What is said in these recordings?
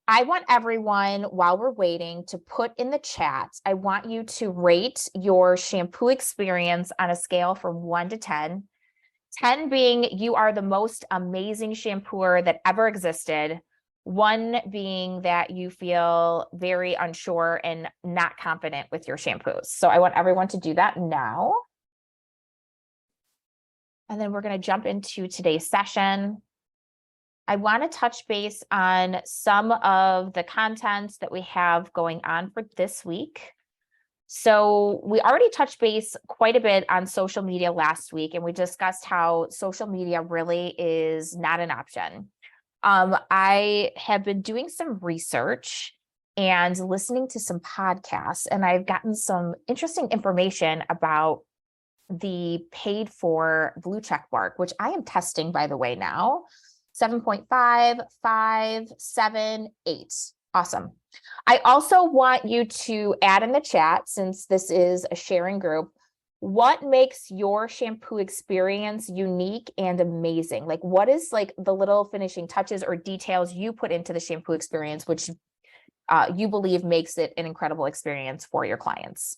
I want everyone, while we're waiting, to put in the chat, I want you to rate your shampoo experience on a scale from 1 to 10. 10 being you are the most amazing shampooer that ever existed. 1 being that you feel very unsure and not confident with your shampoos. So I want everyone to do that now. And then we're going to jump into today's session. I want to touch base on some of the content that we have going on for this week. So we already touched base quite a bit on social media last week, and we discussed how social media really is not an option. I have been doing some research and listening to some podcasts, and I've gotten some interesting information about the paid for blue check mark, which I am testing, by the way, now. 7.5, 5, 7, 8. Awesome. I also want you to add in the chat, since this is a sharing group, what makes your shampoo experience unique and amazing? Like, what is like the little finishing touches or details you put into the shampoo experience, which you believe makes it an incredible experience for your clients?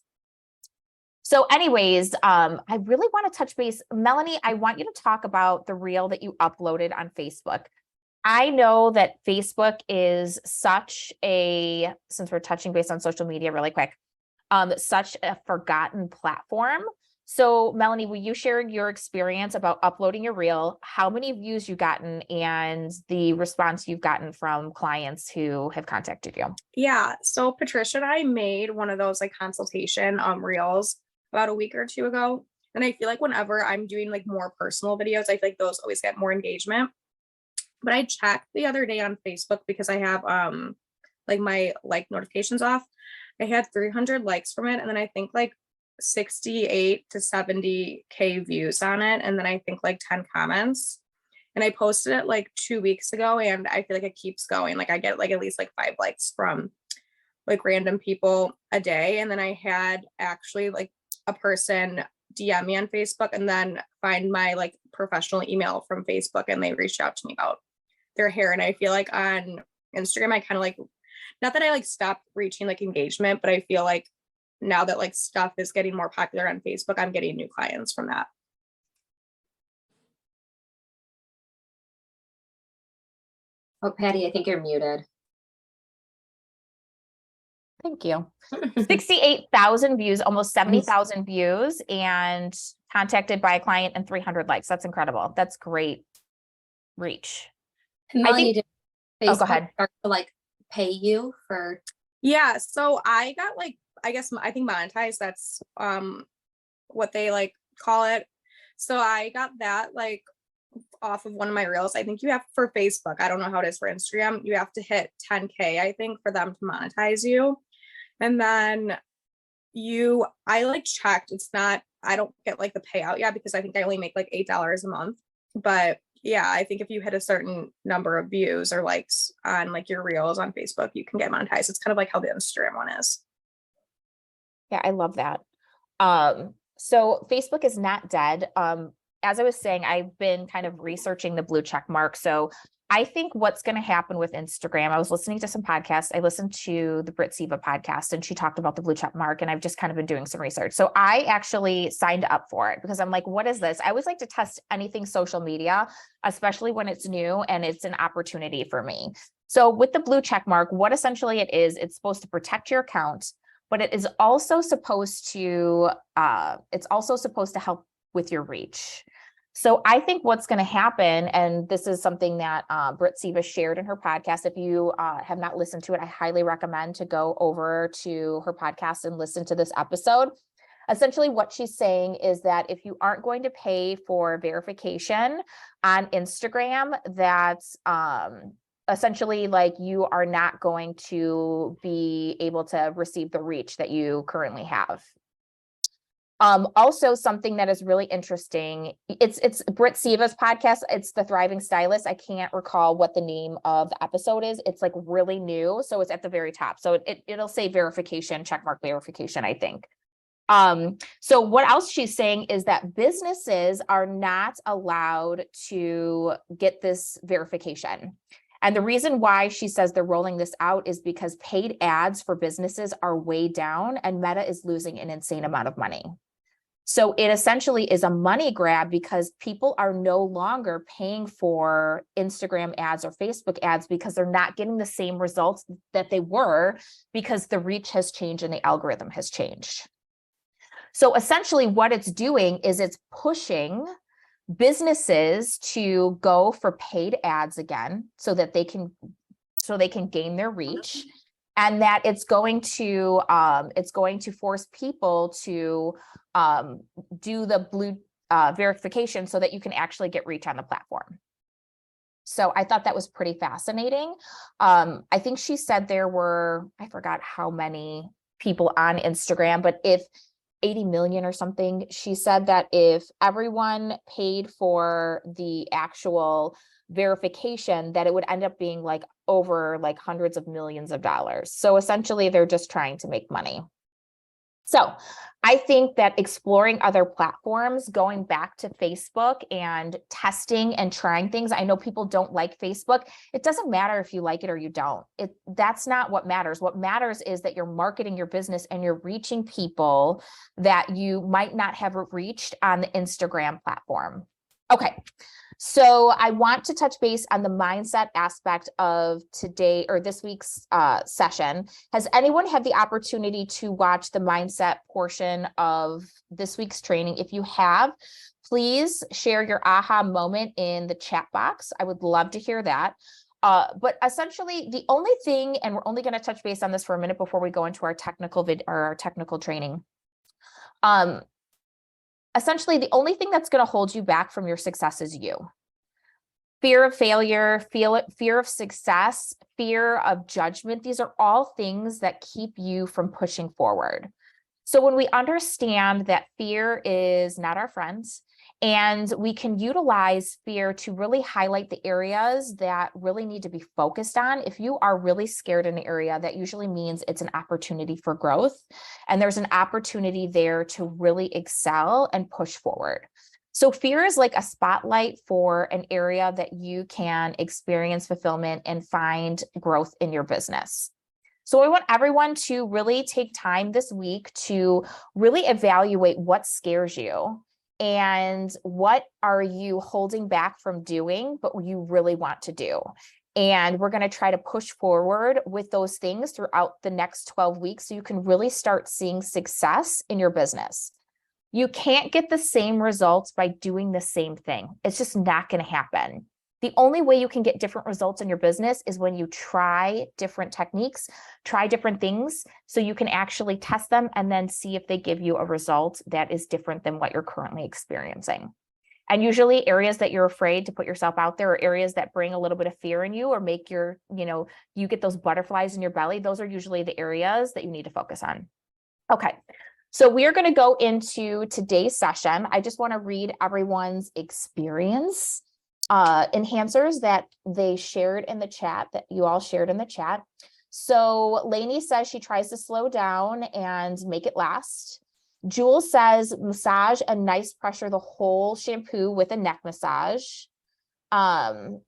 So anyways, I really want to touch base. Melanie, I want you to talk about the reel that you uploaded on Facebook. I know that Facebook is such a, since we're touching base on social media really quick, such a forgotten platform. So Melanie, will you share your experience about uploading your reel, how many views you've gotten, and the response you've gotten from clients who have contacted you? Yeah, so Patricia and I made one of those like consultation reels about a week or 2 ago. And I feel like whenever I'm doing like more personal videos, I feel like those always get more engagement. But I checked the other day on Facebook because I have like my like notifications off. I had 300 likes from it, and then I think like 68 to 70K views on it, and then I think like 10 comments. And I posted it like 2 weeks ago, and I feel like it keeps going. Like I get like at least like 5 likes from like random people a day. And then I had actually like a person DM me on Facebook and then find my like professional email from Facebook, and they reached out to me about their hair. And I feel like on Instagram, I kind of like, not that I like stopped reaching like engagement, but I feel like now that like stuff is getting more popular on Facebook, I'm getting new clients from that. Oh, Patty, I think you're muted. Thank you. 68,000 views, almost 70,000 views, and contacted by a client and 300 likes. That's incredible. That's great reach. Melanie, did Facebook go ahead. start to like pay you for? Yeah, so I got like, I think monetized. That's what they like call it. So I got that like off of one of my reels. I think you have for Facebook. I don't know how it is for Instagram. You have to hit 10K, I think, for them to monetize you. And then I like checked. It's not, I don't get like the payout yet because I think I only make like $8 a month. But yeah, I think if you hit a certain number of views or likes on like your reels on Facebook, you can get monetized. It's kind of like how the Instagram one is. Yeah, I love that. So Facebook is not dead. As I was saying, I've been kind of researching the blue check mark. So I think what's going to happen with Instagram, I was listening to some podcasts. I listened to the PATRICIA podcast, and she talked about the blue check mark, and I've just kind of been doing some research. So I actually signed up for it because I'm like, what is this? I always like to test anything social media, especially when it's new and it's an opportunity for me. So with the blue check mark, what essentially it is, it's supposed to protect your account, but it is also supposed to, help with your reach. So I think what's going to happen, and this is something that Britt Siva shared in her podcast. If you have not listened to it, I highly recommend to go over to her podcast and listen to this episode. Essentially, what she's saying is that if you aren't going to pay for verification on Instagram, that's essentially like you are not going to be able to receive the reach that you currently have. Also something that is really interesting, it's Britt Siva's podcast. It's the Thriving Stylist. I can't recall what the name of the episode is. It's like really new. So it's at the very top. So it'll say verification, checkmark verification, I think. So what else she's saying is that businesses are not allowed to get this verification. And the reason why she says they're rolling this out is because paid ads for businesses are way down and Meta is losing an insane amount of money. So it essentially is a money grab because people are no longer paying for Instagram ads or Facebook ads because they're not getting the same results that they were because the reach has changed and the algorithm has changed. So essentially what it's doing is it's pushing businesses to go for paid ads again so that they can gain their reach, and that it's going to force people to do the blue verification so that you can actually get reach on the platform. So I thought that was pretty fascinating. I think she said there were, I forgot how many people on Instagram, but if 80 million or something, she said that if everyone paid for the actual verification, that it would end up being like over like hundreds of millions of dollars. So essentially they're just trying to make money. So I think that exploring other platforms, going back to Facebook and testing and trying things. I know people don't like Facebook. It doesn't matter if you like it or you don't. That's not what matters. What matters is that you're marketing your business and you're reaching people that you might not have reached on the Instagram platform. Okay. So I want to touch base on the mindset aspect of today or this week's session. Has anyone had the opportunity to watch the mindset portion of this week's training? If you have, please share your aha moment in the chat box. I would love to hear that. But essentially the only thing, and we're only going to touch base on this for a minute before we go into our technical training. Essentially, the only thing that's going to hold you back from your success is you. Fear of failure, fear of success, fear of judgment. These are all things that keep you from pushing forward. So when we understand that fear is not our friends, and we can utilize fear to really highlight the areas that really need to be focused on. If you are really scared in an area, that usually means it's an opportunity for growth. And there's an opportunity there to really excel and push forward. So fear is like a spotlight for an area that you can experience fulfillment and find growth in your business. So I want everyone to really take time this week to really evaluate what scares you. And what are you holding back from doing, but you really want to do? And we're going to try to push forward with those things throughout the next 12 weeks so you can really start seeing success in your business. You can't get the same results by doing the same thing. It's just not going to happen. The only way you can get different results in your business is when you try different techniques, try different things, so you can actually test them and then see if they give you a result that is different than what you're currently experiencing. And usually areas that you're afraid to put yourself out there, or areas that bring a little bit of fear in you or make your, you get those butterflies in your belly, those are usually the areas that you need to focus on. Okay. So we are going to go into today's session. I just want to read everyone's experience enhancers that they shared in the chat, that you all shared in the chat. So Lainey says she tries to slow down and make it last. Jules says massage and nice pressure the whole shampoo with a neck massage. There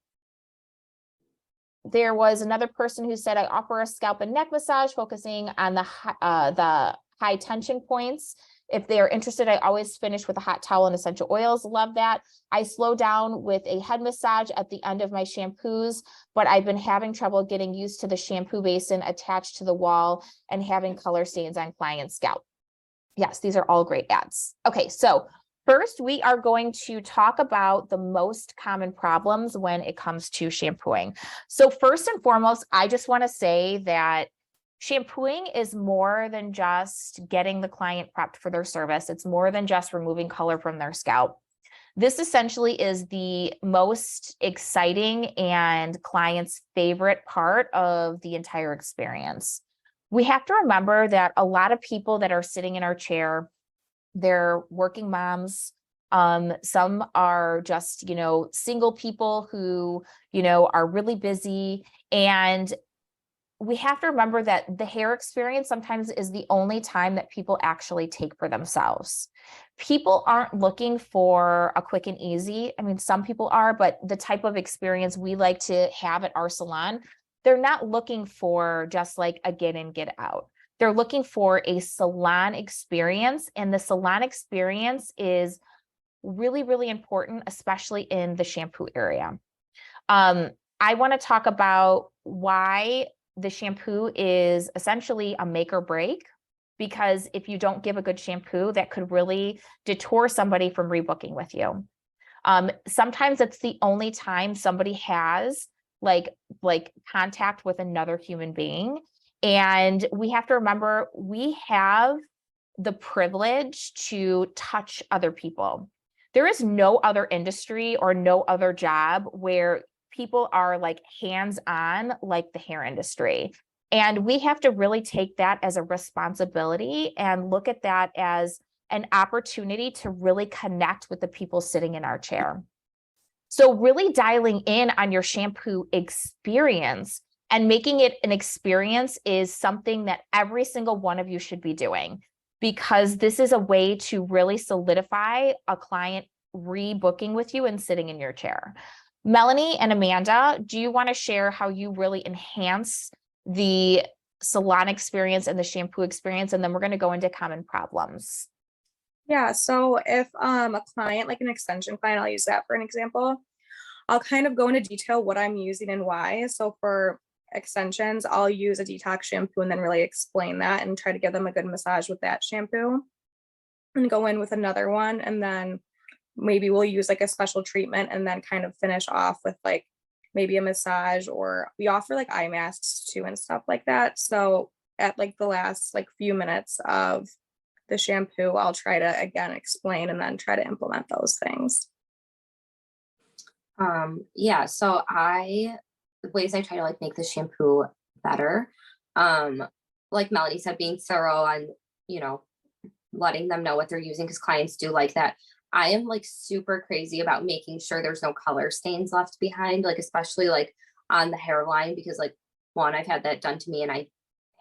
was another person who said I offer a scalp and neck massage focusing on the high tension points. If they are interested, I always finish with a hot towel and essential oils. Love that. I slow down with a head massage at the end of my shampoos, but I've been having trouble getting used to the shampoo basin attached to the wall and having color stains on client's scalp. Yes, these are all great ads. Okay, so first we are going to talk about the most common problems when it comes to shampooing. So first and foremost, I just want to say that shampooing is more than just getting the client prepped for their service. It's more than just removing color from their scalp. This essentially is the most exciting and client's favorite part of the entire experience. We have to remember that a lot of people that are sitting in our chair, they're working moms. Some are just, single people who, are really busy, and we have to remember that the hair experience sometimes is the only time that people actually take for themselves. People aren't looking for a quick and easy. I mean, some people are, but the type of experience we like to have at our salon, they're not looking for just like a get in, get out. They're looking for a salon experience, and the salon experience is really, really important, especially in the shampoo area. I want to talk about why the shampoo is essentially a make or break, because if you don't give a good shampoo, that could really detour somebody from rebooking with you. Sometimes it's the only time somebody has like contact with another human being. And we have to remember, we have the privilege to touch other people. There is no other industry or no other job where people are like hands-on like the hair industry. And we have to really take that as a responsibility and look at that as an opportunity to really connect with the people sitting in our chair. So really dialing in on your shampoo experience and making it an experience is something that every single one of you should be doing, because this is a way to really solidify a client rebooking with you and sitting in your chair. Melanie and Amanda, do you want to share how you really enhance the salon experience and the shampoo experience? And then we're going to go into common problems. Yeah, so if a client, like an extension client, I'll use that for an example. I'll kind of go into detail what I'm using and why. So for extensions, I'll use a detox shampoo and then really explain that and try to give them a good massage with that shampoo, and go in with another one, and then maybe we'll use like a special treatment and then kind of finish off with like maybe a massage, or we offer like eye masks too and stuff like that. So at like the last like few minutes of the shampoo, I'll try to again explain and then try to implement those things. Yeah, so the ways I try to like make the shampoo better, like Melanie said, being thorough on, letting them know what they're using, because clients do like that. I am like super crazy about making sure there's no color stains left behind, like especially like on the hairline, because like one, I've had that done to me and I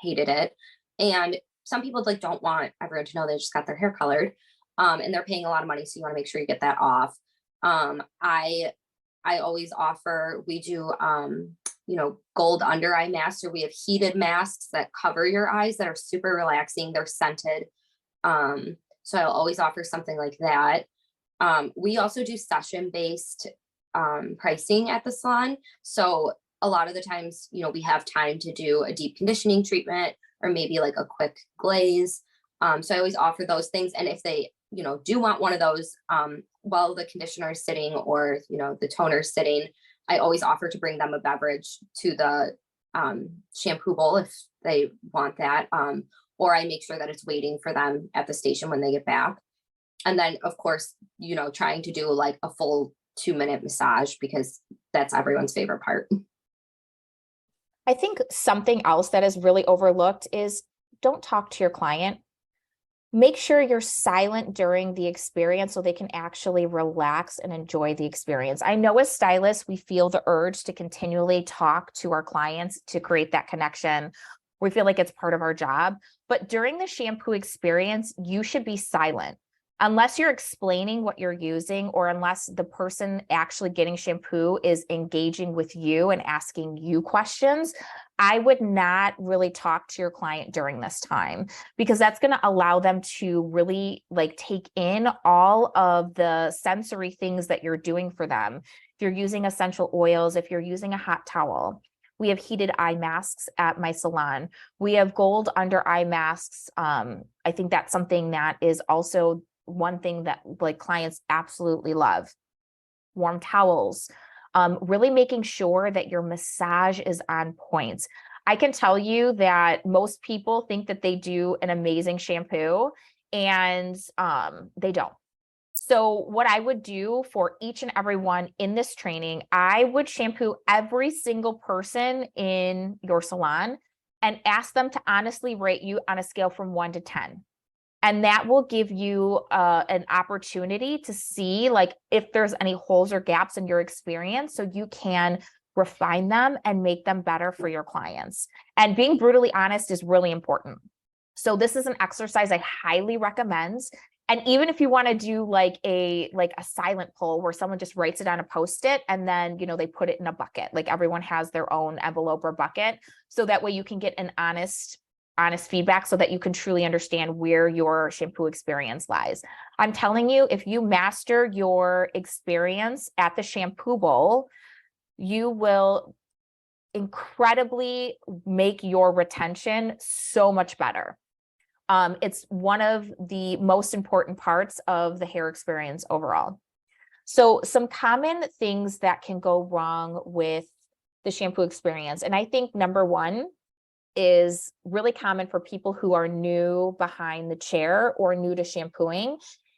hated it. And some people like don't want everyone to know they just got their hair colored. And they're paying a lot of money, so you want to make sure you get that off. I always offer, we do gold under eye masks, or we have heated masks that cover your eyes that are super relaxing. They're scented. So I'll always offer something like that. We also do session-based pricing at the salon. So a lot of the times, we have time to do a deep conditioning treatment or maybe like a quick glaze. So I always offer those things. And if they, do want one of those while the conditioner is sitting, or, the toner is sitting, I always offer to bring them a beverage to the shampoo bowl if they want that. Or I make sure that it's waiting for them at the station when they get back. And then, of course, trying to do like a full 2-minute massage, because that's everyone's favorite part. I think something else that is really overlooked is don't talk to your client. Make sure you're silent during the experience so they can actually relax and enjoy the experience. I know as stylists, we feel the urge to continually talk to our clients to create that connection. We feel like it's part of our job, but during the shampoo experience, you should be silent. Unless you're explaining what you're using, or unless the person actually getting shampoo is engaging with you and asking you questions, I would not really talk to your client during this time, because that's going to allow them to really like take in all of the sensory things that you're doing for them. If you're using essential oils, if you're using a hot towel. We have heated eye masks at my salon. We have gold under eye masks. I think that's something that is also one thing that like clients absolutely love. Warm towels, really making sure that your massage is on point. I can tell you that most people think that they do an amazing shampoo, and they don't. So what I would do for each and every one in this training, I would shampoo every single person in your salon and ask them to honestly rate you on a scale from 1 to 10. And that will give you an opportunity to see like if there's any holes or gaps in your experience, so you can refine them and make them better for your clients. And being brutally honest is really important. So this is an exercise I highly recommend. And even if you want to do like a silent poll where someone just writes it on a Post-it and then, they put it in a bucket, like everyone has their own envelope or bucket. So that way you can get an honest feedback so that you can truly understand where your shampoo experience lies. I'm telling you, if you master your experience at the shampoo bowl, you will incredibly make your retention so much better. It's one of the most important parts of the hair experience overall. So some common things that can go wrong with the shampoo experience. And I think number one is really common for people who are new behind the chair or new to shampooing.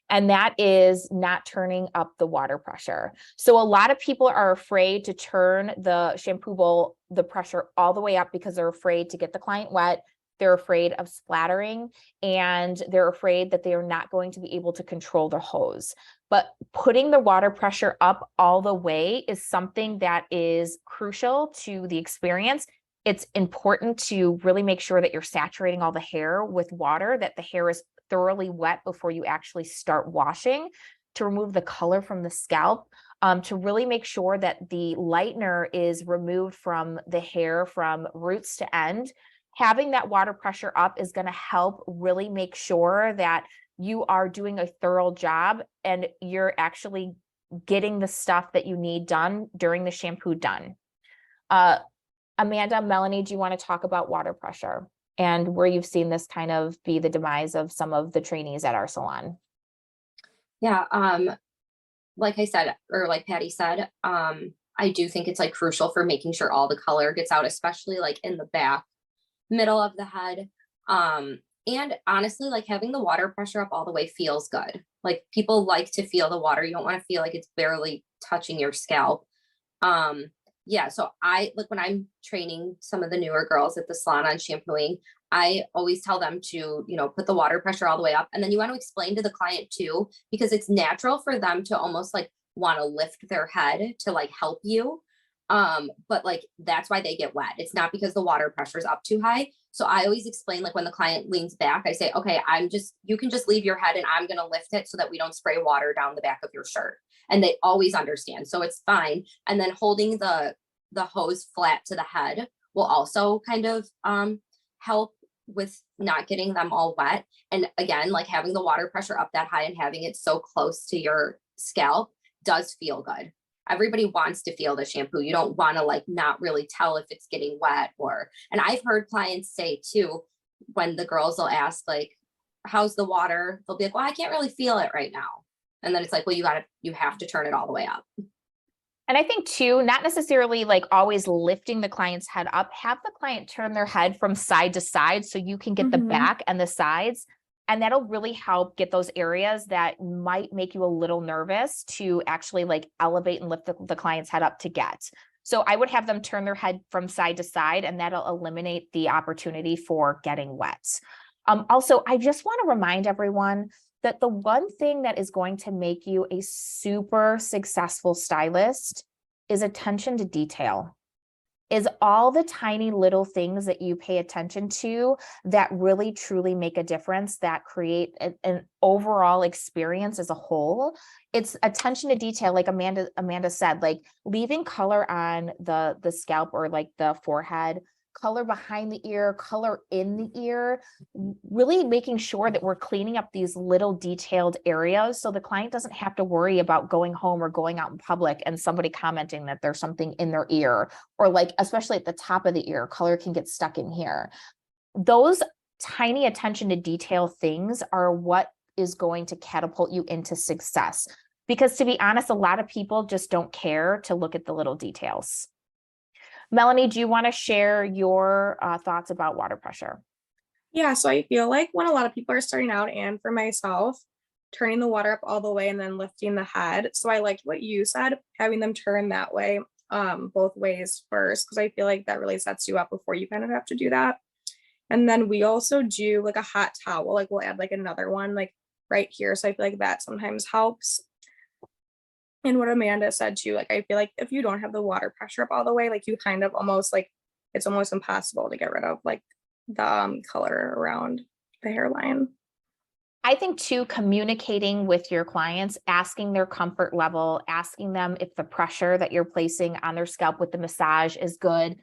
And that is not turning up the water pressure. So a lot of people are afraid to turn the shampoo bowl, the pressure all the way up because they're afraid to get the client wet. They're afraid of splattering, and they're afraid that they are not going to be able to control the hose. But putting the water pressure up all the way is something that is crucial to the experience. It's important to really make sure that you're saturating all the hair with water, that the hair is thoroughly wet before you actually start washing, to remove the color from the scalp, to really make sure that the lightener is removed from the hair from roots to end. Having that water pressure up is going to help really make sure that you are doing a thorough job and you're actually getting the stuff that you need done during the shampoo done. Amanda, Melanie, do you want to talk about water pressure and where you've seen this kind of be the demise of some of the trainees at our salon? Yeah. Like I said, or like Patty said, I do think it's like crucial for making sure all the color gets out, especially like in the back, middle of the head. And honestly, like having the water pressure up all the way feels good. Like people like to feel the water. You don't want to feel like it's barely touching your scalp. Yeah, so I like when I'm training some of the newer girls at the salon on shampooing, I always tell them to, put the water pressure all the way up. And then you want to explain to the client too, because it's natural for them to almost like want to lift their head to like help you. But like that's why they get wet. It's not because the water pressure is up too high. So I always explain, like when the client leans back, I say, okay, you can just leave your head and I'm going to lift it so that we don't spray water down the back of your shirt. And they always understand. So it's fine. And then holding the hose flat to the head will also kind of help with not getting them all wet. And again, like having the water pressure up that high and having it so close to your scalp does feel good. Everybody wants to feel the shampoo. You don't want to like not really tell if it's getting wet and I've heard clients say too, when the girls will ask like, how's the water? They'll be like, well, I can't really feel it right now. And then it's like, well, you have to turn it all the way up. And I think too, not necessarily like always lifting the client's head up, have the client turn their head from side to side so you can get the back and the sides. And that'll really help get those areas that might make you a little nervous to actually like elevate and lift the client's head up to get. So I would have them turn their head from side to side, and that'll eliminate the opportunity for getting wet. Also, I just want to remind everyone that the one thing that is going to make you a super successful stylist is attention to detail. Is all the tiny little things that you pay attention to that really truly make a difference, that create an overall experience as a whole. It's attention to detail, like Amanda said, like leaving color on the scalp or like the forehead, color behind the ear, color in the ear, really making sure that we're cleaning up these little detailed areas so the client doesn't have to worry about going home or going out in public and somebody commenting that there's something in their ear, or like, especially at the top of the ear, color can get stuck in here. Those tiny attention to detail things are what is going to catapult you into success. Because to be honest, a lot of people just don't care to look at the little details. Melanie, do you want to share your thoughts about water pressure? Yeah, so I feel like when a lot of people are starting out, and for myself, turning the water up all the way and then lifting the head. So I liked what you said, having them turn that way, both ways first, because I feel like that really sets you up before you kind of have to do that. And then we also do like a hot towel, like we'll add like another one like right here. So I feel like that sometimes helps. And what Amanda said too, like, I feel like if you don't have the water pressure up all the way, like you kind of almost like, it's almost impossible to get rid of like the color around the hairline. I think too, communicating with your clients, asking their comfort level, asking them if the pressure that you're placing on their scalp with the massage is good.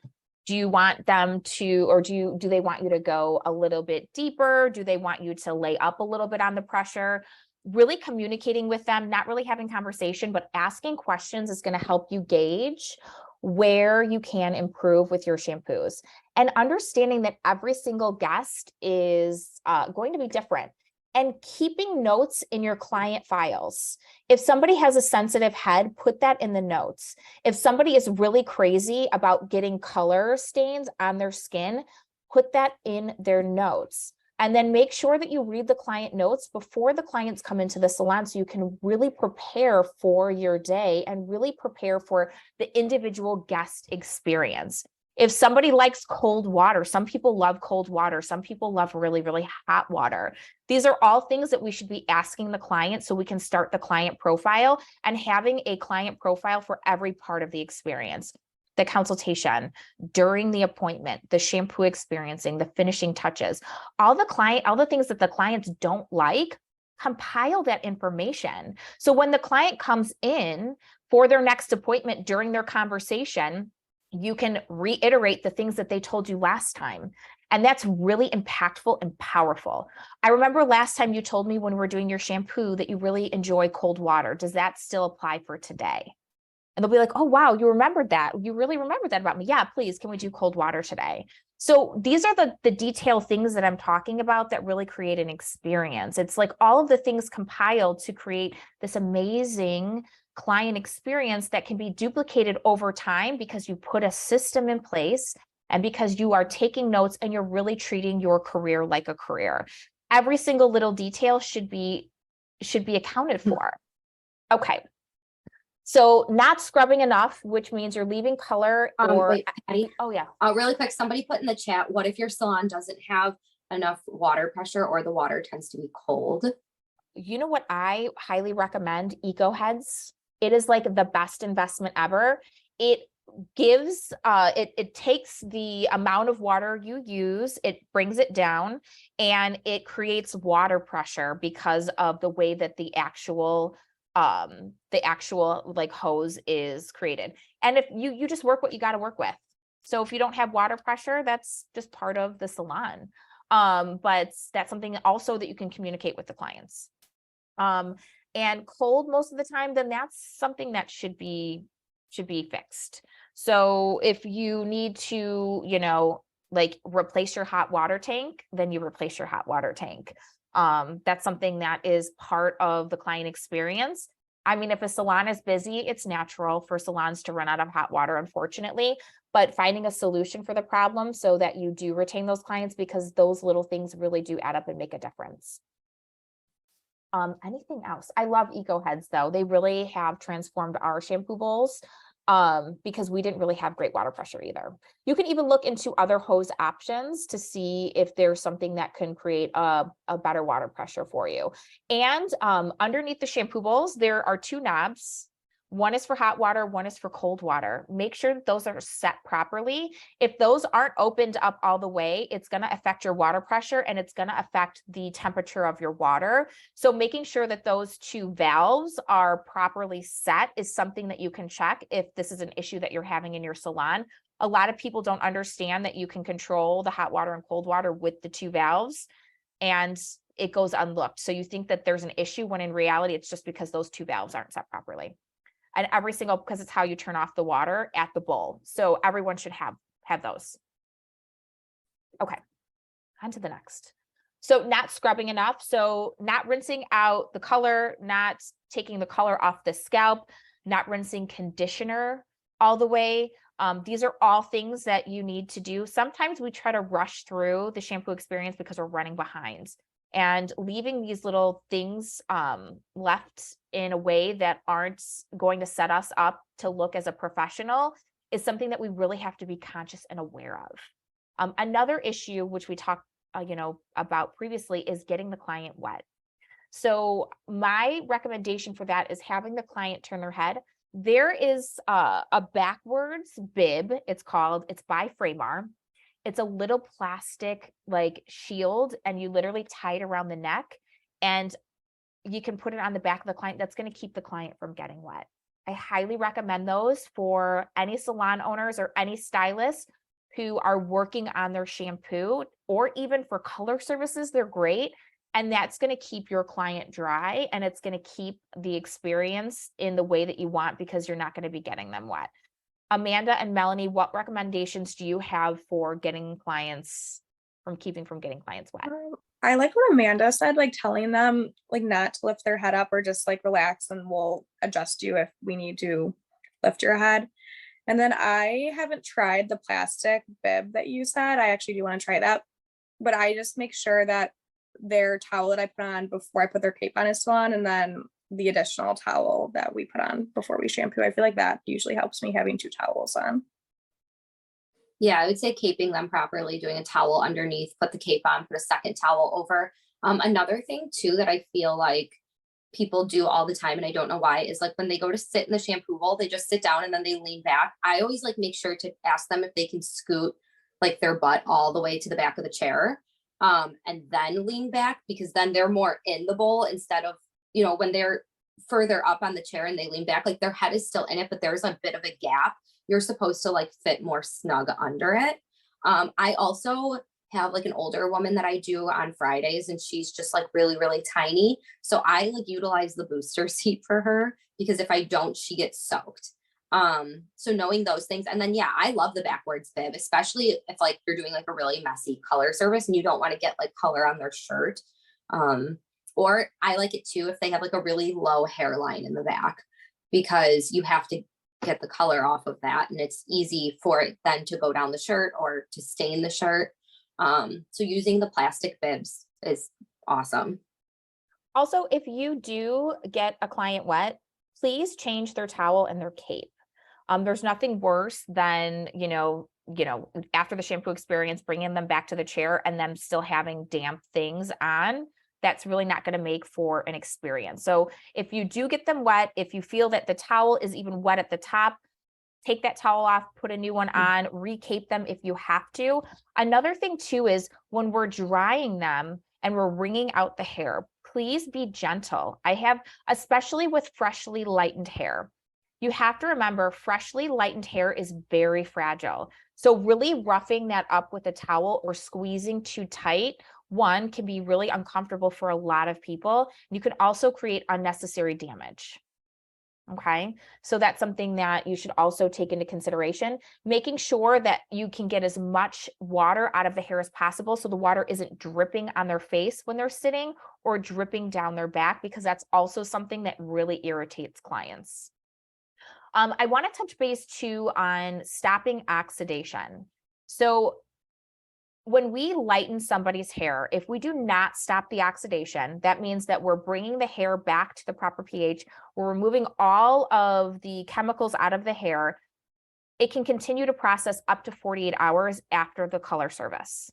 Do you want them to, or do they want you to go a little bit deeper? Do they want you to lay up a little bit on the pressure? Really communicating with them, not really having conversation, but asking questions is going to help you gauge where you can improve with your shampoos, and understanding that every single guest is going to be different. And keeping notes in your client files. If somebody has a sensitive head, put that in the notes. If somebody is really crazy about getting color stains on their skin, put that in their notes. And then make sure that you read the client notes before the clients come into the salon, so you can really prepare for your day and really prepare for the individual guest experience. If somebody likes cold water, some people love cold water, some people love really, really hot water. These are all things that we should be asking the client, so we can start the client profile and having a client profile for every part of the experience. The consultation, during the appointment, the shampoo experiencing, the finishing touches, all the things that the clients don't like, compile that information. So when the client comes in for their next appointment, during their conversation, you can reiterate the things that they told you last time. And that's really impactful and powerful. I remember last time you told me when we were doing your shampoo that you really enjoy cold water. Does that still apply for today? And they'll be like, oh, wow, you remembered that. You really remembered that about me. Yeah, please, can we do cold water today? So these are the detailed things that I'm talking about that really create an experience. It's like all of the things compiled to create this amazing client experience that can be duplicated over time, because you put a system in place and because you are taking notes and you're really treating your career like a career. Every single little detail should be accounted for. Okay. So not scrubbing enough, which means you're leaving color or, Wait, Patty, oh yeah. really quick, somebody put in the chat, what if your salon doesn't have enough water pressure or the water tends to be cold? You know what I highly recommend? Eco Heads. It is like the best investment ever. It gives, it takes the amount of water you use, it brings it down, and it creates water pressure because of the way that the actual like hose is created. And if you just work what you got to work with. So if you don't have water pressure, that's just part of the salon. But that's something also that you can communicate with the clients. And cold most of the time, then that's something that should be fixed. So if you need to, like replace your hot water tank, then you replace your hot water tank. That's something that is part of the client experience. I mean, if a salon is busy, it's natural for salons to run out of hot water, unfortunately, but finding a solution for the problem so that you do retain those clients, because those little things really do add up and make a difference. Anything else? I love Eco Heads though. They really have transformed our shampoo bowls, because we didn't really have great water pressure either. You can even look into other hose options to see if there's something that can create a better water pressure for you. And underneath the shampoo bowls, there are two knobs. One is for hot water, one is for cold water. Make sure that those are set properly. If those aren't opened up all the way, it's going to affect your water pressure and it's going to affect the temperature of your water. So making sure that those two valves are properly set is something that you can check if this is an issue that you're having in your salon. A lot of people don't understand that you can control the hot water and cold water with the two valves, and it goes unlooked. So you think that there's an issue when in reality, it's just because those two valves aren't set properly. And because it's how you turn off the water at the bowl. So everyone should have those. Okay, on to the next. So not scrubbing enough. So not rinsing out the color, not taking the color off the scalp, not rinsing conditioner all the way. These are all things that you need to do. Sometimes we try to rush through the shampoo experience because we're running behind. And leaving these little things left in a way that aren't going to set us up to look as a professional is something that we really have to be conscious and aware of. Another issue, which we talked about previously, is getting the client wet. So my recommendation for that is having the client turn their head. There is a backwards bib, it's called, it's by Framar. It's a little plastic like shield, and you literally tie it around the neck, and you can put it on the back of the client. That's going to keep the client from getting wet. I highly recommend those for any salon owners or any stylists who are working on their shampoo, or even for color services, they're great. And that's going to keep your client dry, and it's going to keep the experience in the way that you want, because you're not going to be getting them wet. Amanda and Melanie, what recommendations do you have for getting clients from getting clients wet? I like what Amanda said, like telling them like not to lift their head up, or just like relax, and we'll adjust you if we need to lift your head. And then I haven't tried the plastic bib that you said. I actually do want to try that, but I just make sure that their towel that I put on before I put their cape on is still on, and then the additional towel that we put on before we shampoo. I feel like that usually helps me, having 2 towels on. Yeah, I would say caping them properly, doing a towel underneath, put the cape on, put a second towel over. Another thing too that I feel like people do all the time, and I don't know why, is like when they go to sit in the shampoo bowl, they just sit down and then they lean back. I always like make sure to ask them if they can scoot like their butt all the way to the back of the chair, and then lean back, because then they're more in the bowl, instead of, you know, when they're further up on the chair and they lean back, like their head is still in it, but there's a bit of a gap. You're supposed to like fit more snug under it. I also have like an older woman that I do on Fridays, and she's just like really, really tiny. So I like utilize the booster seat for her, because if I don't, she gets soaked. So knowing those things. And then, yeah, I love the backwards bib, especially if like you're doing like a really messy color service and you don't want to get like color on their shirt. Or I like it too if they have like a really low hairline in the back, because you have to get the color off of that, and it's easy for it then to go down the shirt or to stain the shirt. So using the plastic bibs is awesome. Also, if you do get a client wet, please change their towel and their cape. There's nothing worse than, after the shampoo experience, bringing them back to the chair and them still having damp things on. That's really not going to make for an experience. So if you do get them wet, if you feel that the towel is even wet at the top, take that towel off, put a new one on, recape them if you have to. Another thing too is when we're drying them and we're wringing out the hair, please be gentle. Especially with freshly lightened hair, you have to remember freshly lightened hair is very fragile. So really roughing that up with a towel or squeezing too tight, one, can be really uncomfortable for a lot of people. You can also create unnecessary damage. Okay, so that's something that you should also take into consideration, making sure that you can get as much water out of the hair as possible, so the water isn't dripping on their face when they're sitting or dripping down their back, because that's also something that really irritates clients. I want to touch base too on stopping oxidation. So when we lighten somebody's hair, if we do not stop the oxidation, that means that we're bringing the hair back to the proper pH. We're removing all of the chemicals out of the hair. It can continue to process up to 48 hours after the color service,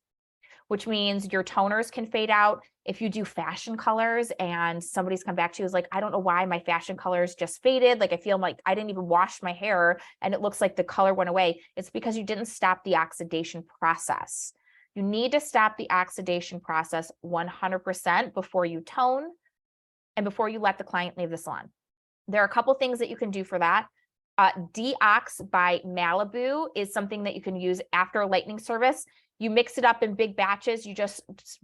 which means your toners can fade out. If you do fashion colors and somebody's come back to you is like, I don't know why my fashion colors just faded. Like I feel like I didn't even wash my hair and it looks like the color went away. It's because you didn't stop the oxidation process. You need to stop the oxidation process 100% before you tone and before you let the client leave the salon. There are a couple things that you can do for that. Deox by Malibu is something that you can use after a lightening service. You mix it up in big batches. You just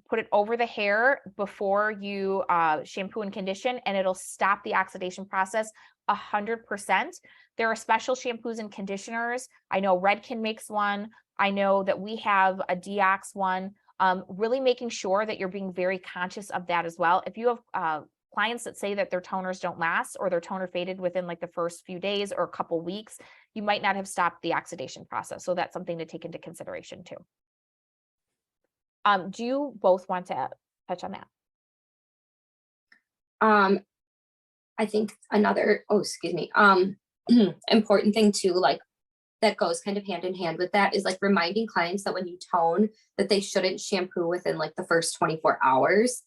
put it over the hair before you shampoo and condition, and it'll stop the oxidation process 100%. There are special shampoos and conditioners. I know Redken makes one. I know that we have a Deox one. Really making sure that you're being very conscious of that as well. If you have clients that say that their toners don't last, or their toner faded within like the first few days or a couple weeks, you might not have stopped the oxidation process. So that's something to take into consideration too. Do you both want to touch on that? I think another, important thing too, like that goes kind of hand in hand with that, is like reminding clients that when you tone, that they shouldn't shampoo within like the first 24 hours.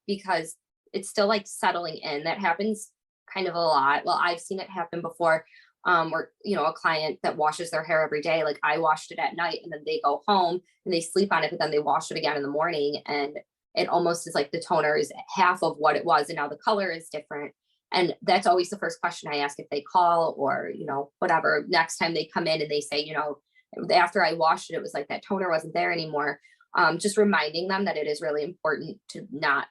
Because it's still like settling in. That happens kind of a lot. Well, I've seen it happen before. Or, you know, a client that washes their hair every day, like I washed it at night and then they go home and they sleep on it, but then they wash it again in the morning. And it almost is like the toner is half of what it was. And now the color is different. And that's always the first question I ask if they call or, you know, whatever, next time they come in and they say, you know, after I washed it, it was like that toner wasn't there anymore. Just reminding them that it is really important to not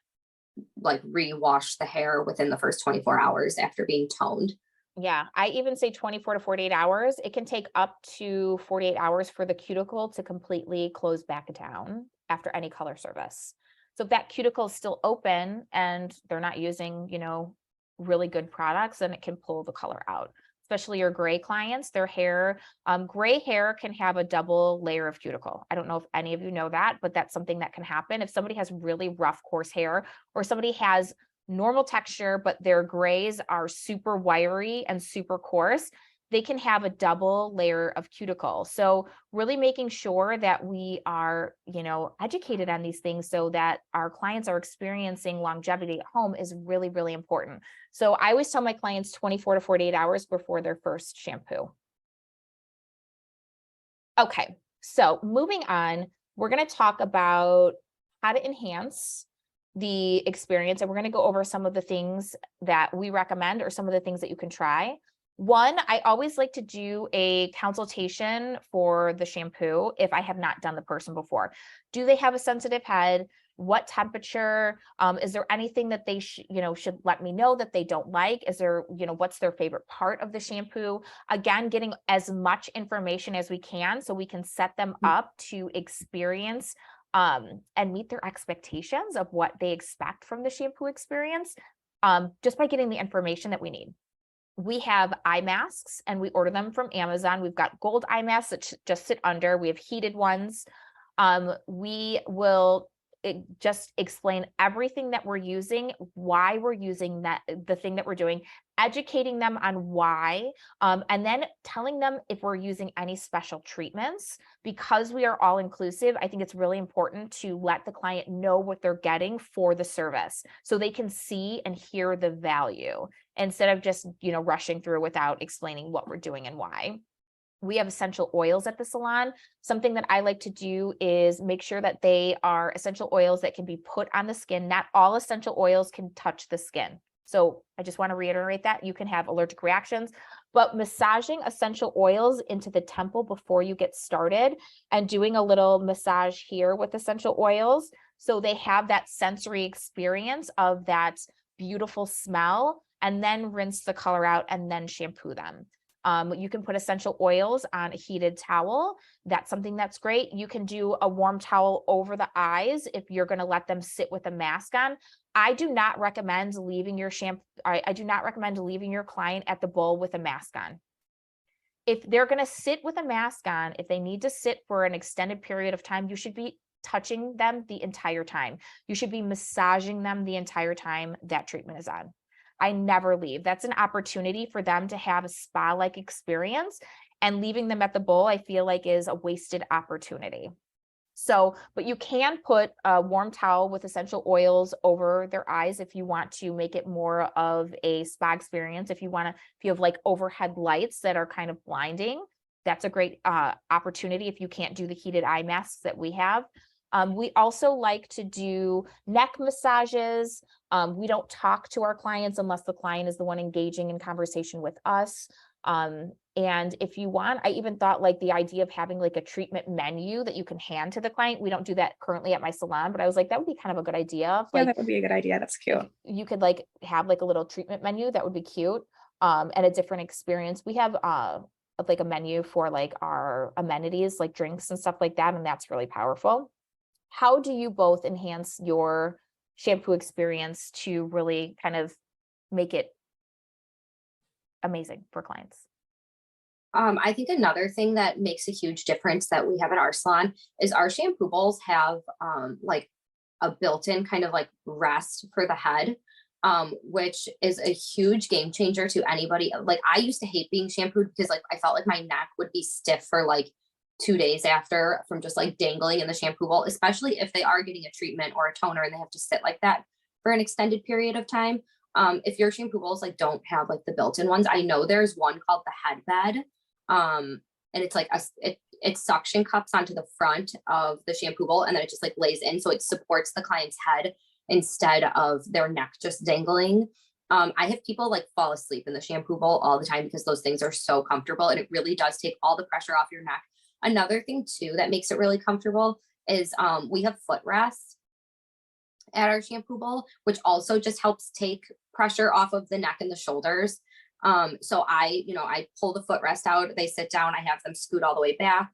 like rewash the hair within the first 24 hours after being toned. Yeah, I even say 24 to 48 hours. It can take up to 48 hours for the cuticle to completely close back down after any color service. So if that cuticle is still open and they're not using, you know, really good products, then it can pull the color out. Especially your gray clients, their hair, gray hair can have a double layer of cuticle. I don't know if any of you know that, but that's something that can happen. If somebody has really rough, coarse hair, or somebody has normal texture, but their grays are super wiry and super coarse, they can have a double layer of cuticle. So really making sure that we are, you know, educated on these things so that our clients are experiencing longevity at home is really, really important. So I always tell my clients 24 to 48 hours before their first shampoo. Okay, so moving on, we're going to talk about how to enhance the experience, and we're going to go over some of the things that we recommend or some of the things that you can try. One, I always like to do a consultation for the shampoo if I have not done the person before. Do they have a sensitive head? What temperature? Is there anything that they should let me know that they don't like? Is there, what's their favorite part of the shampoo? Again, getting as much information as we can so we can set them up to experience and meet their expectations of what they expect from the shampoo experience, just by getting the information that we need. We have eye masks and we order them from Amazon. We've got gold eye masks that just sit under. We have heated ones. We will just explain everything that we're using, why we're using that, the thing that we're doing, educating them on why, and then telling them if we're using any special treatments. Because we are all inclusive, I think it's really important to let the client know what they're getting for the service so they can see and hear the value instead of just, rushing through without explaining what we're doing and why. We have essential oils at the salon. Something that I like to do is make sure that they are essential oils that can be put on the skin. Not all essential oils can touch the skin. So I just want to reiterate that you can have allergic reactions, but massaging essential oils into the temple before you get started and doing a little massage here with essential oils so they have that sensory experience of that beautiful smell, and then rinse the color out and then shampoo them. You can put essential oils on a heated towel. That's something that's great. You can do a warm towel over the eyes if you're going to let them sit with a mask on. I do not recommend leaving your I do not recommend leaving your client at the bowl with a mask on. If they're going to sit with a mask on, if they need to sit for an extended period of time, you should be touching them the entire time. You should be massaging them the entire time that treatment is on. I never leave. That's an opportunity for them to have a spa-like experience, and leaving them at the bowl, I feel like, is a wasted opportunity. So, but you can put a warm towel with essential oils over their eyes if you want to make it more of a spa experience. If you have like overhead lights that are kind of blinding, that's a great opportunity if you can't do the heated eye masks that we have. We also like to do neck massages. We don't talk to our clients unless the client is the one engaging in conversation with us. And if you want, I even thought like the idea of having like a treatment menu that you can hand to the client. We don't do that currently at my salon, but I was like, that would be kind of a good idea. Yeah, that would be a good idea. That's cute. You could like have like a little treatment menu that would be cute, and a different experience. We have like a menu for like our amenities, like drinks and stuff like that, and that's really powerful. How do you both enhance your shampoo experience to really kind of make it amazing for clients? I think another thing that makes a huge difference that we have at our salon is our shampoo bowls have like a built-in kind of like rest for the head, which is a huge game changer to anybody. Like I used to hate being shampooed because like I felt like my neck would be stiff for like 2 days after from just like dangling in the shampoo bowl, especially if they are getting a treatment or a toner and they have to sit like that. for an extended period of time. If your shampoo bowls like don't have like the built-in ones, I know there's one called the headbed. And it's like it suction cups onto the front of the shampoo bowl, and then it just like lays in. So it supports the client's head instead of their neck just dangling. I have people like fall asleep in the shampoo bowl all the time because those things are so comfortable, and it really does take all the pressure off your neck. Another thing too that makes it really comfortable is we have footrests at our shampoo bowl, which also just helps take pressure off of the neck and the shoulders. So I pull the footrest out, they sit down, I have them scoot all the way back,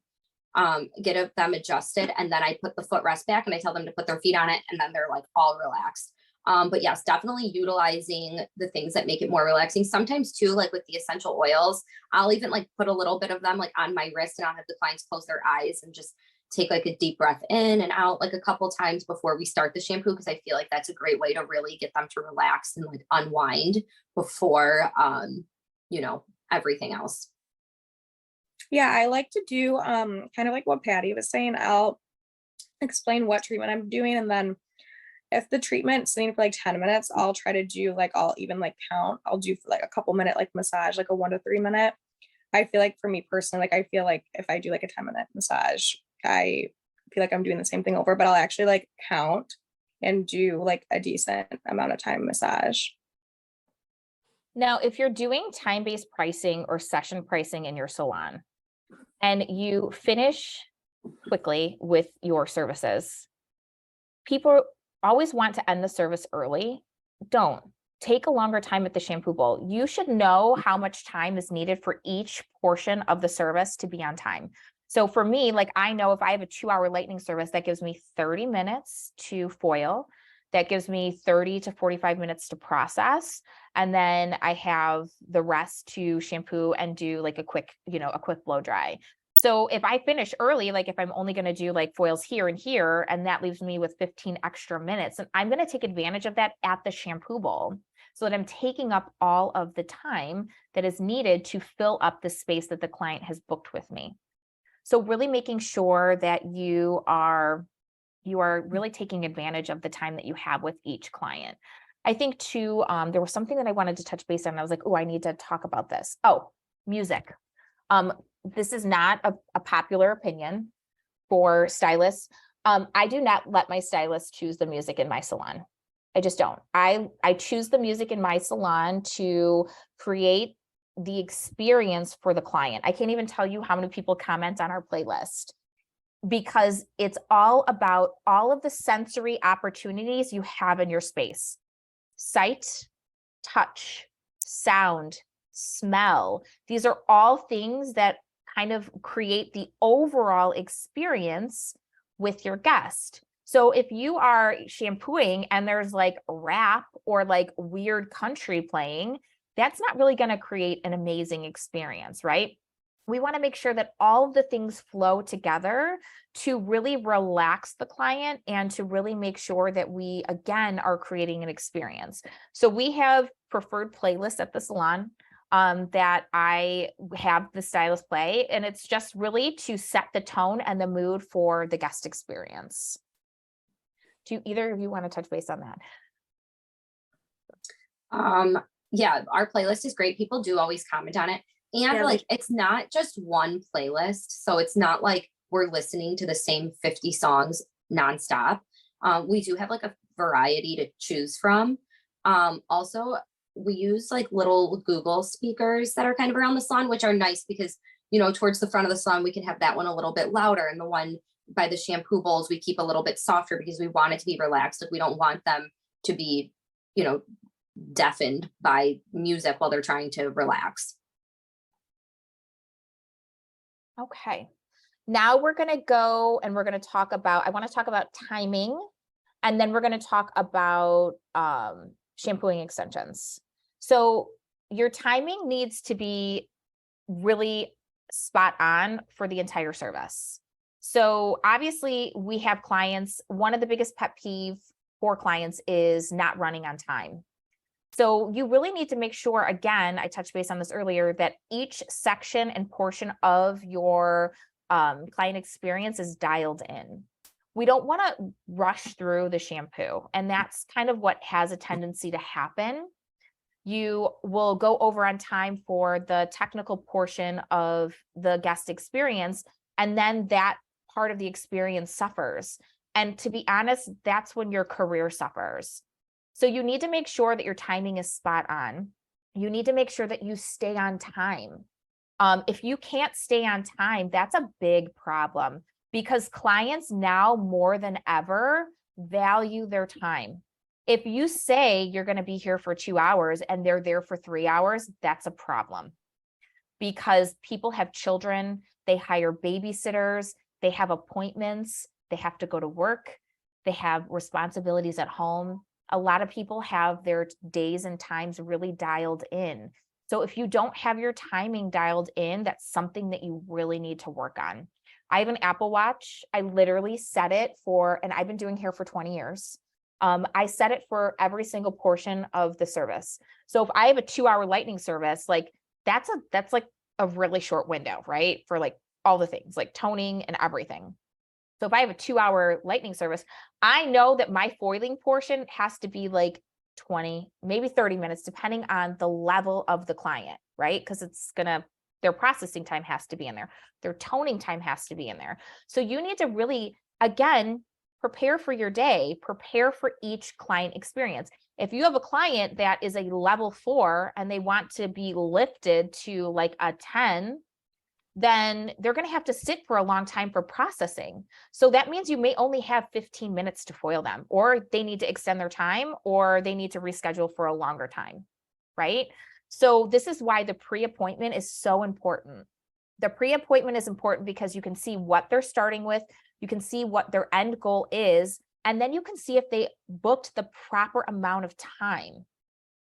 get them adjusted, and then I put the footrest back and I tell them to put their feet on it, and then they're like all relaxed. But yes, definitely utilizing the things that make it more relaxing. Sometimes too, like with the essential oils, I'll even like put a little bit of them like on my wrist, and I'll have the clients close their eyes and just take like a deep breath in and out like a couple times before we start the shampoo, because I feel like that's a great way to really get them to relax and like unwind before everything else. Yeah, I like to do kind of like what Patty was saying. I'll explain what treatment I'm doing, and then if the treatment's sitting for like 10 minutes, I'll try to do like, I'll even like count. I'll do like a couple minute like massage, like a 1 to 3 minute. I feel like for me personally, like I feel like if I do like a 10-minute massage, I feel like I'm doing the same thing over, but I'll actually like count and do like a decent amount of time massage. Now, if you're doing time-based pricing or session pricing in your salon and you finish quickly with your services, people always want to end the service early. Don't. Take a longer time at the shampoo bowl. You should know how much time is needed for each portion of the service to be on time. So for me, like I know if I have a 2-hour lightning service, that gives me 30 minutes to foil. That gives me 30 to 45 minutes to process. And then I have the rest to shampoo and do like a quick blow dry. So if I finish early, like if I'm only going to do like foils here and here, and that leaves me with 15 extra minutes, and I'm going to take advantage of that at the shampoo bowl so that I'm taking up all of the time that is needed to fill up the space that the client has booked with me. So really making sure that you are really taking advantage of the time that you have with each client. I think too, there was something that I wanted to touch base on. I was like, oh, I need to talk about this. Oh, music. This is not a popular opinion for stylists. I do not let my stylist choose the music in my salon. I just don't. I choose the music in my salon to create the experience for the client. I can't even tell you how many people comment on our playlist, because it's all about all of the sensory opportunities you have in your space. Sight, touch, sound, smell. These are all things that kind of create the overall experience with your guest. So if you are shampooing and there's like rap or like weird country playing, that's not really going to create an amazing experience, right? We want to make sure that all of the things flow together to really relax the client and to really make sure that we, again, are creating an experience. So we have preferred playlists at the salon that I have the stylist play, and it's just really to set the tone and the mood for the guest experience. Do either of you want to touch base on that? Yeah, our playlist is great. People do always comment on it. And Yeah, like, it's not just one playlist. So it's not like we're listening to the same 50 songs nonstop. We do have like a variety to choose from. Also, we use like little Google speakers that are kind of around the salon, which are nice because, towards the front of the salon, we can have that one a little bit louder. And the one by the shampoo bowls, we keep a little bit softer because we want it to be relaxed. Like we don't want them to be, deafened by music while they're trying to relax. Okay. Now we're going to go and we're going to talk about, I want to talk about timing, and then we're going to talk about shampooing extensions. So your timing needs to be really spot on for the entire service. So obviously we have clients, one of the biggest pet peeve for clients is not running on time. So you really need to make sure, again, I touched base on this earlier, that each section and portion of your client experience is dialed in. we don't want to rush through the shampoo. And that's kind of what has a tendency to happen. You will go over on time for the technical portion of the guest experience, and then that part of the experience suffers. And to be honest, that's when your career suffers. So you need to make sure that your timing is spot on. You need to make sure that you stay on time. If you can't stay on time, that's a big problem, because clients now more than ever value their time. If you say you're going to be here for 2 hours and they're there for 3 hours, that's a problem, because people have children, they hire babysitters, they have appointments, they have to go to work, they have responsibilities at home. A lot of people have their days and times really dialed in. So if you don't have your timing dialed in, that's something that you really need to work on. I have an Apple Watch. I literally set it for, and I've been doing hair for 20 years. I set it for every single portion of the service. So if I have a 2-hour lightning service, like that's like a really short window, right? For like all the things like toning and everything. So if I have a 2-hour lightning service, I know that my foiling portion has to be like 20, maybe 30 minutes, depending on the level of the client, right? Because their processing time has to be in there. Their toning time has to be in there. So you need to really, again, prepare for your day, prepare for each client experience. If you have a client that is a level 4 and they want to be lifted to like a 10, then they're going to have to sit for a long time for processing. So that means you may only have 15 minutes to foil them, or they need to extend their time, or they need to reschedule for a longer time, right? So this is why the pre-appointment is so important. The pre-appointment is important because you can see what they're starting with, you can see what their end goal is, and then you can see if they booked the proper amount of time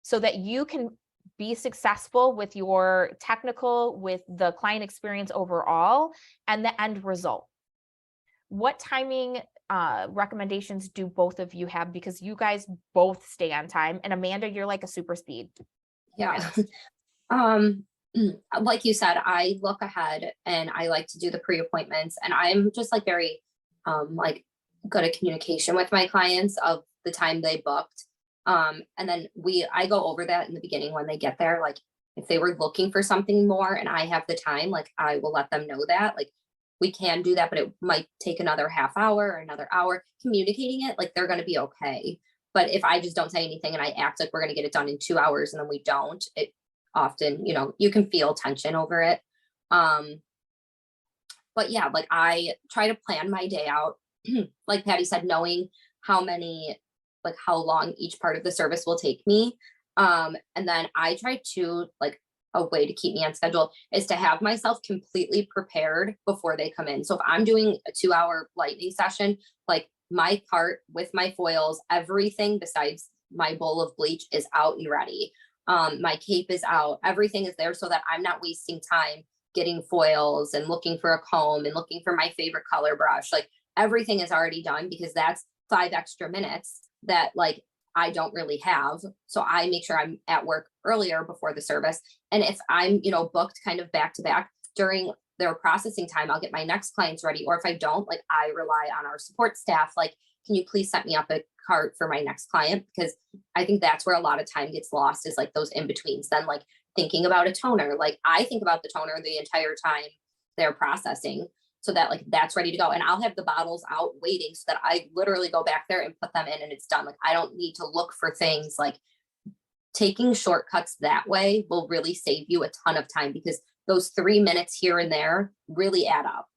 so that you can be successful with your technical, with the client experience overall, and the end result. What timing recommendations do both of you have? Because you guys both stay on time, and Amanda, you're like a super speed. Yeah. Like you said, I look ahead and I like to do the pre-appointments, and I'm just like very like good at communication with my clients of the time they booked. And then I go over that in the beginning when they get there. Like if they were looking for something more and I have the time, like I will let them know that, like, we can do that, but it might take another half hour or another hour. Communicating it, like they're going to be okay. But if I just don't say anything and I act like we're going to get it done in 2 hours and then we don't, it often, you can feel tension over it. But yeah, like I try to plan my day out. Like Patty said, knowing how long each part of the service will take me. And then I try to, like, a way to keep me on schedule is to have myself completely prepared before they come in. So if I'm doing a 2-hour lightning session, like my cart with my foils, everything besides my bowl of bleach is out and ready. My cape is out, everything is there so that I'm not wasting time getting foils and looking for a comb and looking for my favorite color brush. Like everything is already done, because that's 5 extra minutes that like I don't really have. So I make sure I'm at work earlier before the service. And if I'm, booked kind of back to back during their processing time, I'll get my next clients ready. Or if I don't, like I rely on our support staff, like, can you please set me up a cart for my next client? Because I think that's where a lot of time gets lost, is like those in-betweens. Then like thinking about a toner, like I think about the toner the entire time they're processing, so that like that's ready to go. And I'll have the bottles out waiting so that I literally go back there and put them in and it's done. Like I don't need to look for things. Like taking shortcuts that way will really save you a ton of time, because those 3 minutes here and there really add up.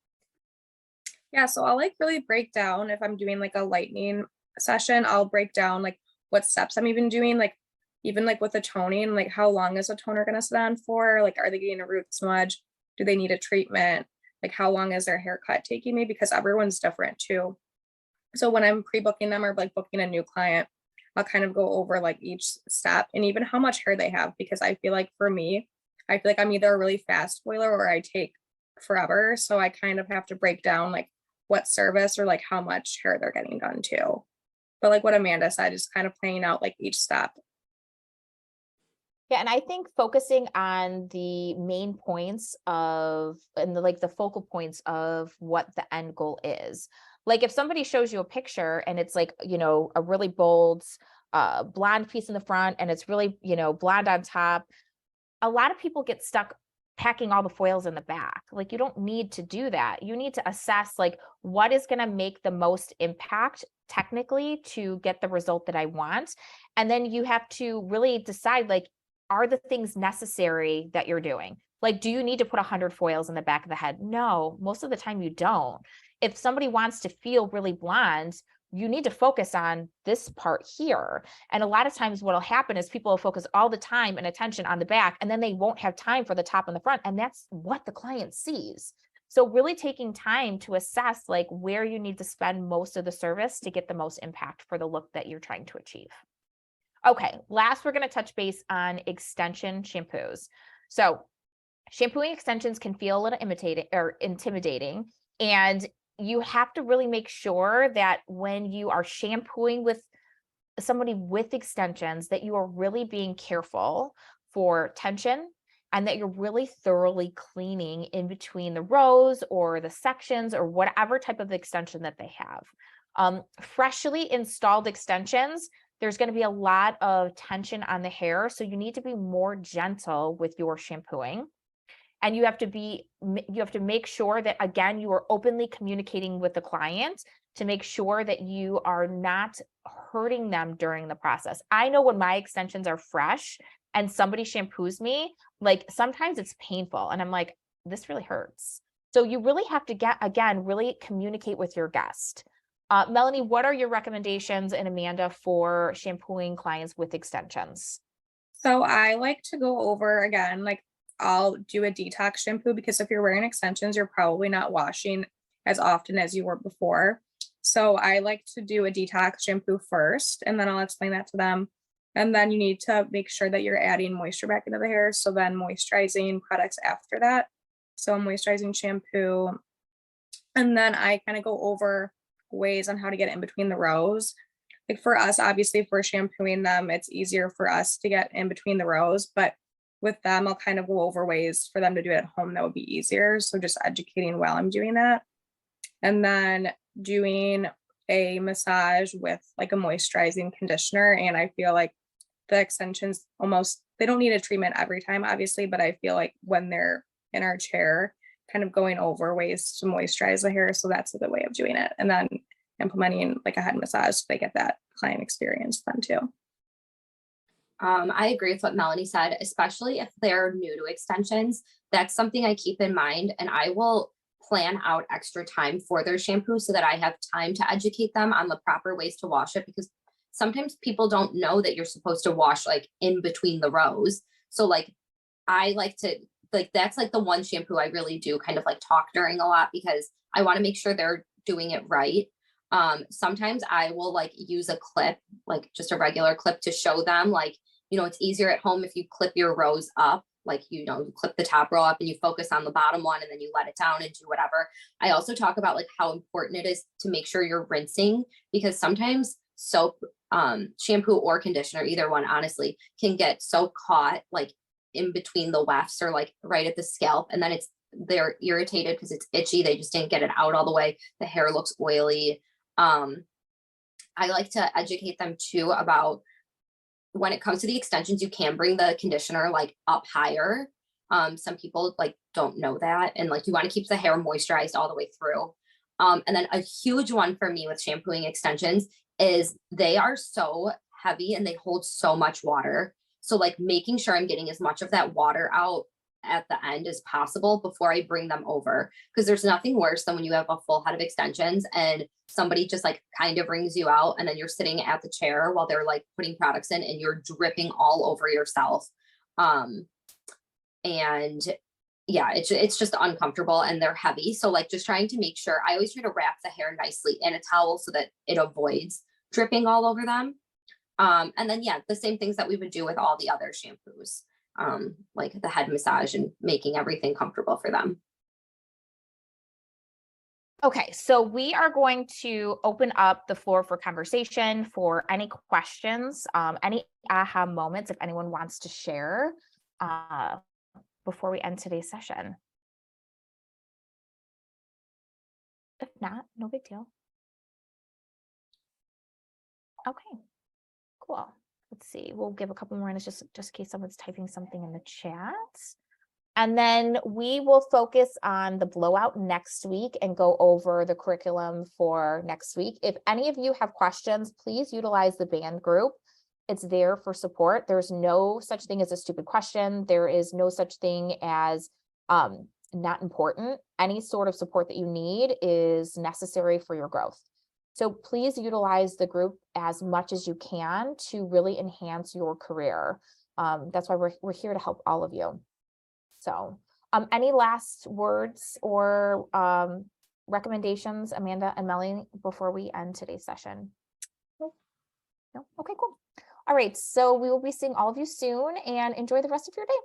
Yeah, so I'll like really break down, if I'm doing like a lightning session, I'll break down like what steps I'm even doing, like even like with the toning, like how long is a toner gonna sit on for? Like, are they getting a root smudge? Do they need a treatment? Like how long is their haircut taking me? Because everyone's different too. So when I'm pre-booking them or like booking a new client, I'll kind of go over like each step and even how much hair they have, because I feel like for me, I feel like I'm either a really fast foiler or I take forever. So I kind of have to break down like what service or like how much hair they're getting done too. But like what Amanda said, is kind of playing out like each step. Yeah, and I think focusing on the main points of, and the focal points of what the end goal is. Like if somebody shows you a picture and it's like, a really bold, blonde piece in the front and it's really, blonde on top, a lot of people get stuck packing all the foils in the back. Like you don't need to do that. You need to assess like what is going to make the most impact technically to get the result that I want. And then you have to really decide like, are the things necessary that you're doing? Like, do you need to put 100 foils in the back of the head? No, most of the time you don't. If somebody wants to feel really blonde, you need to focus on this part here. And a lot of times what'll happen is people will focus all the time and attention on the back, and then they won't have time for the top and the front. And that's what the client sees. So really taking time to assess like where you need to spend most of the service to get the most impact for the look that you're trying to achieve. Okay, last we're going to touch base on extension shampoos. So shampooing extensions can feel a little intimidating, and you have to really make sure that when you are shampooing with somebody with extensions, that you are really being careful for tension and that you're really thoroughly cleaning in between the rows or the sections or whatever type of extension that they have. Freshly installed extensions, there's going to be a lot of tension on the hair, so you need to be more gentle with your shampooing. And you have to make sure that, again, you are openly communicating with the client to make sure that you are not hurting them during the process. I know when my extensions are fresh and somebody shampoos me, like sometimes it's painful and I'm like, this really hurts. So you really have to really communicate with your guest. Melanie, what are your recommendations, and Amanda, for shampooing clients with extensions? So I like to go over again, like I'll do a detox shampoo because if you're wearing extensions, you're probably not washing as often as you were before. So I like to do a detox shampoo first, and then I'll explain that to them. And then you need to make sure that you're adding moisture back into the hair. So then moisturizing products after that. So moisturizing shampoo. And then I kind of go over ways on how to get in between the rows. Like for us, obviously, if we're shampooing them, it's easier for us to get in between the rows. But with them, I'll kind of go over ways for them to do it at home that would be easier. So just educating while I'm doing that. And then doing a massage with like a moisturizing conditioner. And I feel like the extensions they don't need a treatment every time, obviously, but I feel like when they're in our chair, kind of going over ways to moisturize the hair. So that's a good way of doing it. And then implementing like a head massage so they get that client experience then too. I agree with what Melanie said, especially if they're new to extensions. That's something I keep in mind, and I will plan out extra time for their shampoo so that I have time to educate them on the proper ways to wash it, because sometimes people don't know that you're supposed to wash like in between the rows. So like I like to that's like the one shampoo I really do kind of like talk during a lot, because I want to make sure they're doing it right. Sometimes I will like use a clip, like just a regular clip, to show them like, it's easier at home if you clip your rows up, like, you clip the top row up and you focus on the bottom one and then you let it down and do whatever. I also talk about like how important it is to make sure you're rinsing, because sometimes soap, shampoo or conditioner, either one, honestly, can get so caught like in between the wefts or like right at the scalp. And then they're irritated because it's itchy. They just didn't get it out all the way. The hair looks oily. I like to educate them too about, when it comes to the extensions, you can bring the conditioner like up higher. Some people like don't know that, and like you want to keep the hair moisturized all the way through. And then a huge one for me with shampooing extensions is they are so heavy and they hold so much water. So like making sure I'm getting as much of that water out at the end as possible before I bring them over, because there's nothing worse than when you have a full head of extensions and somebody just like kind of brings you out and then you're sitting at the chair while they're like putting products in and you're dripping all over yourself. And yeah, it's just uncomfortable and they're heavy. So like just trying to make sure, I always try to wrap the hair nicely in a towel so that it avoids dripping all over them. And then, yeah, the same things that we would do with all the other shampoos, like the head massage and making everything comfortable for them. Okay, so we are going to open up the floor for conversation, for any questions, any aha moments, if anyone wants to share, before we end today's session. If not, no big deal. Okay, cool. Let's see, we'll give a couple more minutes just in case someone's typing something in the chat. And then we will focus on the blowout next week and go over the curriculum for next week. If any of you have questions, please utilize the band group. It's there for support. There's no such thing as a stupid question. There is no such thing as not important. Any sort of support that you need is necessary for your growth. So please utilize the group as much as you can to really enhance your career. That's why we're here to help all of you. So any last words or recommendations, Amanda and Melanie, before we end today's session? No? Okay, cool. All right, so we will be seeing all of you soon, and enjoy the rest of your day.